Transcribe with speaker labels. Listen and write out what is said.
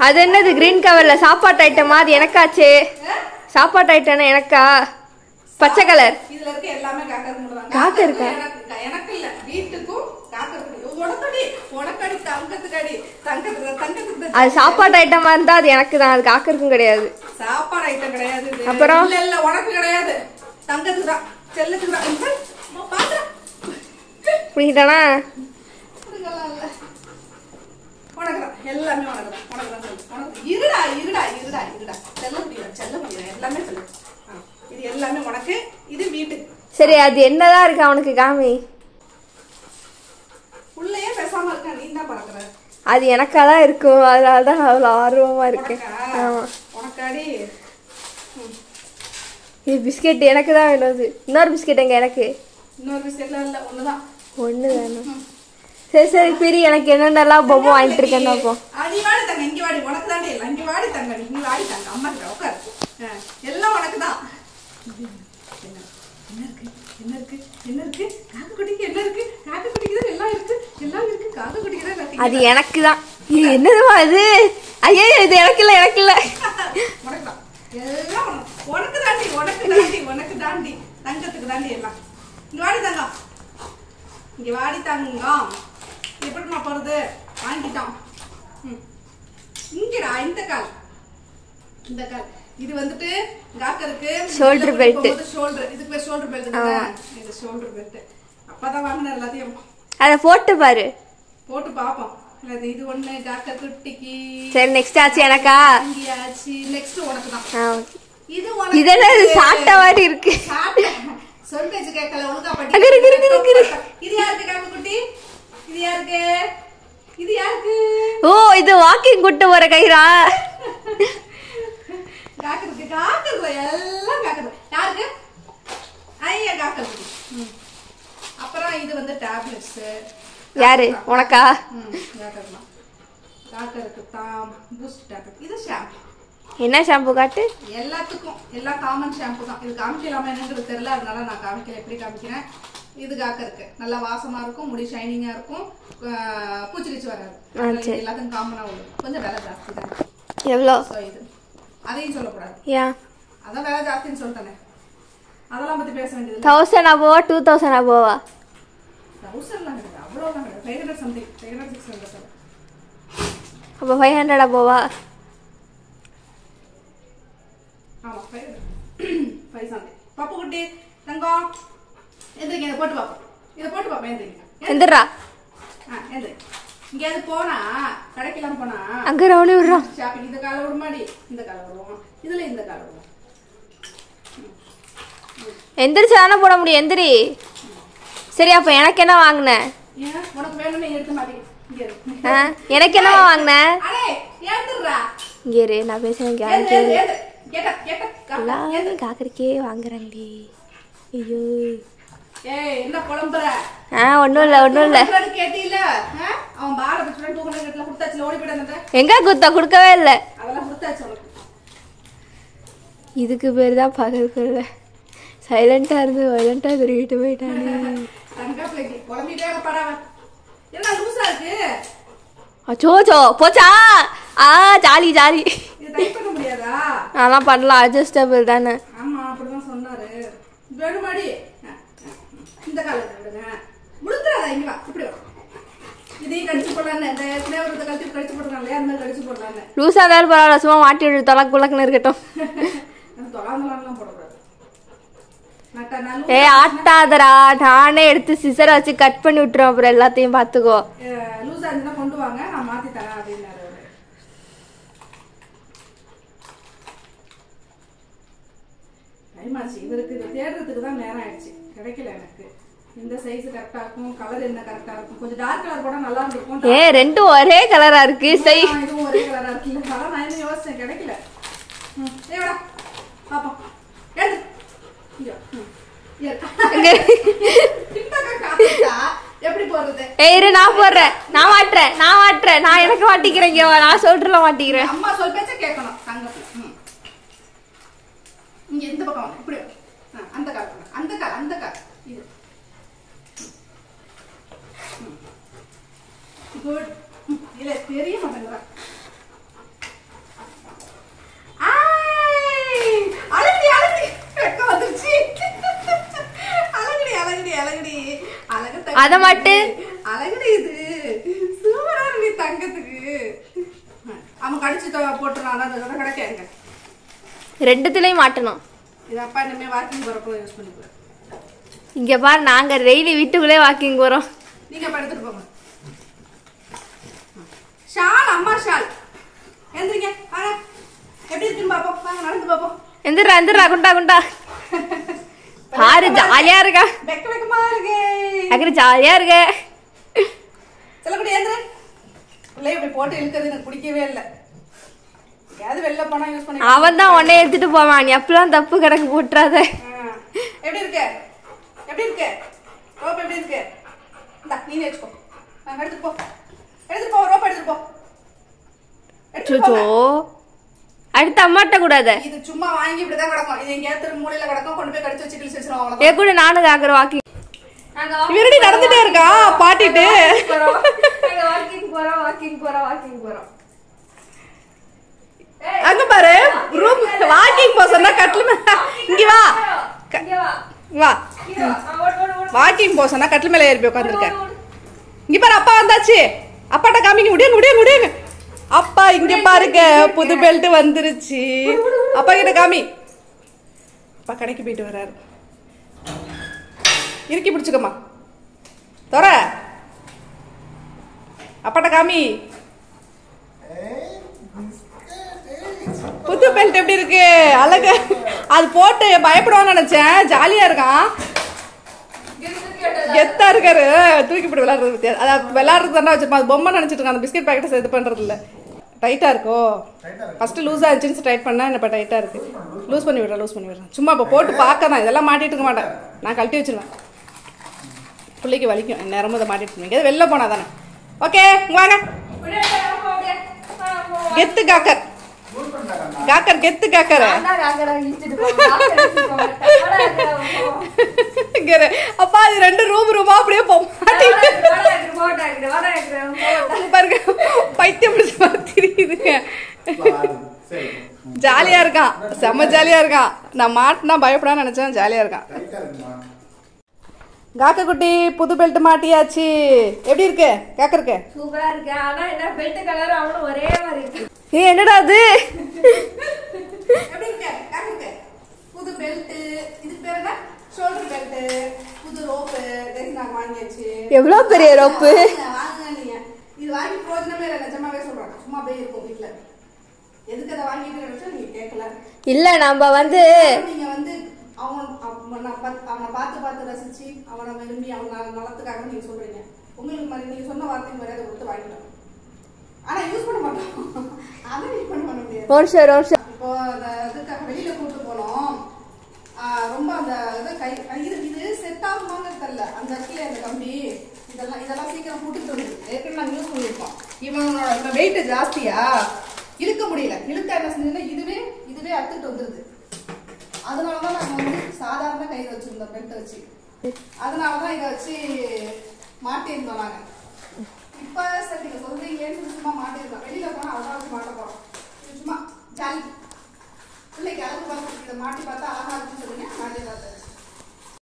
Speaker 1: அது என்னது கிரீன் கவர்ல சாப்பாட்டு ஐட்டமா? அது எனக்காச்சே. சாப்பாட்டு ஐட்டம் எனக்கா? பச்சை கலர்.
Speaker 2: இதுல இருக்க எல்லாமே காக்கருக்கு மட்டும் தான்.
Speaker 1: காக்க இருக்கா?
Speaker 2: எனக்கு இல்ல, வீட்டுக்கும் காக்கருக்கு. உனக்கடி உனக்கடி தங்கத்துக்கடி தங்கத்துக்கு.
Speaker 1: அது சாப்பாட்டு ஐட்டமா இருந்தா அது எனக்கு தான், அது காக்கருக்கும் கிடையாது.
Speaker 2: சாப்பாடு ஐட்டம் கிடையாது.
Speaker 1: அப்புறம்
Speaker 2: இல்ல இல்ல உனக்கு கிடையாது, தங்கத்துக்கு தான், செல்லுக்கு தான். பாத்துறேன்
Speaker 1: புரியுதானா?
Speaker 2: உனக்குதான் எல்லாமே, உனக்குதான் உனக்குதான் சொல்லு. உனக்கு இருடா இருடா இருடா இருடா. செல்ல முடியும் எல்லாமே சொல்லு. இது எல்லாமே உனக்கு, இது வீட்டுக்கு.
Speaker 1: சரி, அது என்னதான் இருக்கு அவனுக்கு காமி.
Speaker 2: உள்ளேயே பேசாம இருக்கா, நீ தான் பறக்குற.
Speaker 1: அது எனக்காதான் இருக்கும், அதனாலதான் அவ்வளவு ஆர்வமா இருக்கு. ஆமா
Speaker 2: உனக்காடி.
Speaker 1: இது பிஸ்கெட் எனக்கு தான் வேணும். இன்னொரு பிஸ்கெட் எங்க? எனக்கு
Speaker 2: இன்னொரு பிஸ்கெட்லாம் இல்ல, ஒண்ணுதான்.
Speaker 1: ஒண்ணு வேணும். சரி சரி பிரி, எனக்கு என்னென்னலாம் பொம்மை வாங்கிட்டு இருக்கேன்னு பார்ப்போம்.
Speaker 2: அடி வாடி தங்க, இங்க வாடி, உனக்கு தாண்டி எல்லாம். இங்க வாடி தங்க, நீ வாடி தங்க, அம்மா கிட்ட உட்காரு. எல்லாம் உனக்கு தான். என்ன இருக்கு என்ன இருக்கு என்ன இருக்கு? காக்க குட்டிக்கு என்ன இருக்கு? காக்க குட்டிக்கு தான் எல்லாம் இருக்கு, எல்லாம் இருக்கு. காக்க குட்டிக்கு தான் இருக்கு.
Speaker 1: அது எனக்கு தான். இது என்னதுமா இது? ஐயோ, இது எனக்கு இல்ல, எனக்கு இல்ல.
Speaker 2: உனக்கு தான் எல்லாம். உனக்கு தாண்டி, உனக்கு தாண்டி, உனக்கு தாண்டி, தங்கத்துக்கு தாண்டி எல்லாம். இங்க வாடி தங்கம், இங்க வாடி தங்கம். எப்படிமா போறது? வாங்கிட்டோம். இங்கடா, இந்த கால், இந்த கால். இது வந்துட்டு காக்கருக்கு
Speaker 1: ஷோல்டர் பெல்ட்.
Speaker 2: ஷோல்டர், இதுக்கு பேர் ஷோல்டர் பெல்ட். இது ஷோல்டர் பெல்ட். அப்பதான் வாங்கின எல்லாத்தையும்.
Speaker 1: அத போட்டு பாரு,
Speaker 2: போட்டு பாப்போம். இது ஒண்ணு காக்க குட்டிக்கு.
Speaker 1: சரி, நெக்ஸ்ட் ஆச்சு எனக்கா?
Speaker 2: இங்கயாச்சு. நெக்ஸ்ட் உனக்கு தான். இது உனக்கு.
Speaker 1: இது என்ன சாட்ட மாதிரி இருக்கு?
Speaker 2: சொல் பேச்சு கேட்கல, ஒழுங்கா படி. இது யாருக்கு காக்க குட்டி? இது யாருக்கு? இது யாருக்கு?
Speaker 1: ஓ, இது வாக்கிங் கூட்டு போற கயிறா?
Speaker 2: காக்கருக்கு, காக்கருக்கு எல்லாம் காக்கறது. யாருக்கு? ஐயா காக்கருக்கு. அப்புறம் இது வந்து டேப்லெட்ஸ்.
Speaker 1: யாரு? உனக்கா?
Speaker 2: காக்கருக்கு. காக்கருக்கு தான் பூஸ்ட் டேப்லெட். இது ஷாம்பு.
Speaker 1: என்ன ஷாம்பு காட்டு?
Speaker 2: எல்லாத்துக்கும் எல்லாம் காமன் ஷாம்பு தான். இது காமிக்கலாமா என்னங்கிறது தெரியல, அதனால நான் காமிக்கல. எப்படி காமிக்கிறேன்? இது காக்கருக்கு நல்லா வாசமா இருக்கும், முடி ஷைனிங்கா இருக்கும், பூச்சிரிச்சு வராது. எல்லாத்துக்கும் காமனா உள்ளது. கொஞ்சம் விலை ஜாஸ்தி தான்.
Speaker 1: எவ்வளோ?
Speaker 2: இது அதையும் சொல்லக்கூடாது.
Speaker 1: ஏன்?
Speaker 2: அதான் விலை ஜாஸ்தின்னு சொல்லிட்டேனே, அதெல்லாம் பத்தி பேச வேண்டியது.
Speaker 1: 1000 அபோவா 2000 அபோவா?
Speaker 2: 1000லாம் கிடையாது, அவ்வளோலாம் கிடையாது. 500 சம்திங், 500 600.
Speaker 1: அப்போ 500 அபோவா?
Speaker 2: ஆமா, 5 சம்திங். பப்பு குட்டி தங்கம், எந்திரிங்க. இதை போட்டு பார்ப்போம், இதை போட்டு பார்ப்போம். எந்திரிங்க,
Speaker 1: எந்திரா.
Speaker 2: எந்திரி. இங்கேயாவது போனா, கடைக்கெல்லாம் போனா
Speaker 1: அங்க ரவுண்டி விடுறோம்.
Speaker 2: ஷாப்பிங். இந்த காலை விடுமாடி, இந்த காலை விடுவோம், இதுல இந்த காலை விடுவோம்.
Speaker 1: எந்திரிச்சு தானே போட முடியும். எந்திரி. சரி, அப்ப எனக்கு என்ன வாங்கின?
Speaker 2: உனக்கு வேணும்னு எடுத்து மாட்டேங்க.
Speaker 1: எனக்கு என்னவா வாங்கின?
Speaker 2: இங்க
Speaker 1: இரு, நான் பேசுறேன். காக்கறிக்கே வாங்குறாண்டி. ஐயோ,
Speaker 2: என்ன புலம்புற?
Speaker 1: ஒண்ணும் இல்ல, ஒண்ணும் இல்ல.
Speaker 2: கேட்டீல, அவன் பாட பிடிச்ச தூக்கணும் கட்டல குடுத்தாச்சு. ஓடி போயிடாத.
Speaker 1: எங்க குத்தா? குடுக்கவே இல்ல.
Speaker 2: அதெல்லாம் குடுத்தாச்சு உனக்கு.
Speaker 1: இதுக்கு பேர் தான் பகல் சைலண்டா இருந்து வயலண்டா திருவிட்டு போயிட்டானே.
Speaker 2: தங்கா பிள்ளைக்கு குழம்பிட்டே படாம என்ன லூசா இருக்கு?
Speaker 1: அச்சோச்சோ போச்சா? Jolly jolly.
Speaker 2: இது டைப் பண்ண முடியாதா?
Speaker 1: அதெல்லாம் பண்ணலாம், அட்ஜஸ்டபிள் தானே.
Speaker 2: ஆமா, அப்படிதான் சொன்னாரு. வேணுமாடி? இந்த காலத்துல விடுங்க, முடிஞ்சிடாதா. இங்க வா, இப்படி வா. இதையும் கடிச்சு போடலான்னு, இந்த ஃபிளேவர் கழிச்சு கடிச்சு போடுறாங்க இல்லையா, அந்த மாதிரி கடிச்சு போடலான்னு.
Speaker 1: லூஸா இருந்தாலும் பரவாயில்ல, சும்மா மாட்டி விட்டு தொலக்கு குலக்குன்னு இருக்கட்டும்.
Speaker 2: தொலாந்தலாம் போடக்கூடாது.
Speaker 1: ஆட்டாதரா, நானே எடுத்து சிசரை வச்சு கட் பண்ணி விட்டுருவோம். அப்புறம் எல்லாத்தையும் பாத்துக்கோ.
Speaker 2: லூசா இருந்தா கொண்டு வாங்க, நான் மாத்தி தரேன் அப்படின்னாரு. டைமாச்சு. இவருக்கு இதை தேடுறதுக்கு தான் நேரம் ஆயிடுச்சு, கிடைக்கல எனக்கு. இந்த சைஸ் கரெக்டா இருக்கும், கலர் என்ன கரெக்டா இருக்கும். கொஞ்சம் டார்க் கலர் கூட நல்லா இருக்கும்.
Speaker 1: ரெண்டும் ஒரே கலரா இருக்கு.
Speaker 2: இதுவும் ஒரே கலரா இருக்கு. இந்த கலர் நான் என்ன யோசிச்சேன், கிடைக்கல. ஏடா பாப்பா, எழுது. எப்படி போறது?
Speaker 1: நான் போடுறேன், நான் மாட்டுறேன், நான் எனக்கு மாட்டிக்கிறேன். நான் சொல்றேன் மாட்டிக்கிறேன்.
Speaker 2: அம்மா சொல் பேச்ச கேட்கணும். தங்கத்துல இங்க இந்த பக்கம் இப்படி அந்த கால், அந்த கால், அந்த கால். இது குட். இல்ல தெரிய மாட்டேங்குறா.
Speaker 1: அத மட்டும்
Speaker 2: அழகுடி இது சூப்பரா இருக்கு தங்கத்துக்கு. அவன் கடிச்சு போட்டுறான். அதோட கிடைக்காங்க
Speaker 1: ரெண்டுத்துலயும் மாட்டணும்.
Speaker 2: இது அப்பா இனிமே வாக்கிங் போறப்போ யூஸ் பண்ணிக்குவேன்.
Speaker 1: இங்க பாரு, நாங்க டெய்லி வீட்டுக்குள்ளே வாக்கிங் போறோம்.
Speaker 2: நீங்க படுத்துட்டு போங்க. ஷால், அம்மா ஷால். எந்திரிங்க வாங்க. எப்படி இருக்குன்னு பாப்போம். வாங்க நடந்து பாப்போம்.
Speaker 1: எந்திரா குண்டா குண்டா. பாரு ஜாலியா இருக்கா.
Speaker 2: வெக்க வெக்கமா இருக்கு.
Speaker 1: அக்கறை ஜாலியா இருக்க.
Speaker 2: சொல்லக்கூடிய எந்திர பிள்ளை இப்படி போட்டு இழுக்கிறது எனக்கு பிடிக்கவே இல்லை. ஏதாவது வெளில போனா யூஸ் பண்ணி.
Speaker 1: அவன் தான் உன்னை எடுத்துட்டு போவான். நீ அப்பெல்லாம் தப்பு கணக்கு போட்டுறாத.
Speaker 2: எப்படி இருக்கு? எப்படி இருக்கு? ரோப் எப்படி இருக்கு? இந்தா நீ வச்சுக்கோ. எடுத்துட்டு போ. எடுத்துட்டு போ. ரோப் எடுத்துட்டு போ.
Speaker 1: அடுத்து அம்மாட்ட கூடாது.
Speaker 2: இது சும்மா வாங்கி இப்படிதான் கிடக்கும். இது எங்கேயாவது மூலையில கிடக்கும். கொண்டு போய் கடிச்சு வச்சு கிழிச்சு வச்சிரும். அவ்வளவுதான்.
Speaker 1: ஏ கூட நானும் காக்குற வாக்கிங்.
Speaker 2: இவரடி நடந்துட்டே இருக்கா பாட்டிட்டு.
Speaker 1: வாக்கிங் போறோம்.
Speaker 2: அங்க பாரு ரூம் வாக்கிங் போ சொன்னா கட்டில் இங்க வா. வா. வாக்கிங் போ சொன்னா கட்டில் மேல ஏறி போய் உட்கார்ந்திருக்க. இங்க பாரு அப்பா வந்தாச்சு. அப்பாட்ட காமிங்க. முடியுங்க. அப்பா இங்க பாருங்க புது பெல்ட் வந்துருச்சு. அப்பா கிட்ட காமி. அப்பா கடைக்கு போயிட்டு வர்றாரு. இறுக்கி பிடிச்சுக்கம்மா. தோற அப்பாட்ட காமி. புது பெல்ட் எப்படி இருக்கு? அழகு. அது போட்டு பயப்படுவான்னு நினைச்சேன். ஜாலியா இருக்கான். கெத்தா இருக்காரு. தூக்கி போட்டு விளையாடுறது பத்தியா? அதாவது விளையாடுறது தானே வச்சிருப்பான். அது பொம்மை நினைச்சிட்டு இருக்கான். அந்த பிஸ்கெட் பாக்கெட்டை இது பண்றது இல்ல. டைட்டா இருக்கோ? ஃபர்ஸ்ட் லூஸா இருந்துச்சு டைட் பண்ணா இப்ப டைட்டா இருக்கு. லூஸ் பண்ணி விடுறேன். சும்மா இப்ப போட்டு பார்க்க தான். இதெல்லாம் மாட்டிட்டு இருக்க மாட்டேன். நான் கழட்டி வச்சிருவேன். பிள்ளைக்கு வலிக்கும். நேரமும் இதை மாட்டிட்டு இருக்கீங்க. வெளில போனா தானே. ஓகே வாங்க. கெத்து காக்கர். கெத்து காக்கர். அப்பா இது 2 ரூமா அப்படியே பாருங்க. பைத்தியம் தெரியுதுங்க. ஜாலியா இருக்கான். செம்ம ஜாலியா இருக்கான். நான் மாட்டினா பயப்படான்னு நினைச்சேன். ஜாலியா இருக்கான். காக்க குட்டி புது பெல்ட் மாட்டியாச்சு. எப்படி இருக்கு காக்கருக்கு?
Speaker 1: சூப்பரா இருக்கு. ஆனா என்ன பெல்ட் கலர் அவனும் ஒரே மாதிரி இருக்கு.
Speaker 2: என்னடா அது? எப்படி இருக்கு காக்கருக்கு? புது பெல்ட். இது பேர் என்ன? Shoulder belt. புது ரோப் நான் வாங்கியாச்சு.
Speaker 1: எவ்வளவு பெரிய ரோப்பு
Speaker 2: வாங்குங்க நீங்க. இது வாங்கி பிரயோஜனமே இல்லை. நிஜமாவே சொல்றேன். சும்மா போய் இருக்கும் வீட்டுல. எதுக்கு அதை வாங்கிட்டு நினைச்சா நீங்க கேட்கல.
Speaker 1: இல்ல நம்ம
Speaker 2: நீங்க அவனை பார்த்து ரசிச்சு அவனை விரும்பி அவன் நலத்துக்காக நீங்க சொல்றீங்க. உங்களுக்கு மாதிரி நீங்க சொன்ன வார்த்தைக்கு மரியாதை கொடுத்து வாங்கிட்டோம். ஆனா யூஸ் பண்ண மாட்டோம். அதை யூஸ் பண்ண முடியாது. இப்போ இதுக்காக வெளியில கூட்டு போனோம். ரொம்ப அந்த இது செட் ஆகுமான்னு தெரியல. அந்த இடத்துல அந்த கம்பி இதெல்லாம் சீக்கிரம் கூட்டிட்டு வந்து ஏற்கனவே நாங்கள் யூஸ் பண்ணிருக்கோம். இவனோட வெயிட் ஜாஸ்தியா இழுக்க முடியல. இழுக்க என்ன செஞ்சதுன்னா இதுவே அத்துட்டு வந்துருது. அதனாலதான் நாங்க சாதாரண கையில வச்சிருந்தோம் பெல்ட் வச்சு. அதனாலதான் இதை வச்சு மாட்டிருந்தோம் நாங்க. இப்ப சரி நீங்க சொல்றீங்கன்னு சும்மா மாட்டிருக்கோம். வெளியில போனா அதான் வச்சு மாட்ட போறோம். சும்மா ஜாலி பிள்ளைக்கு அழகு பார்த்து இதை மாட்டி பார்த்தா அழகா இருக்குன்னு சொல்லுங்க. மாட்டி பார்த்தேன்.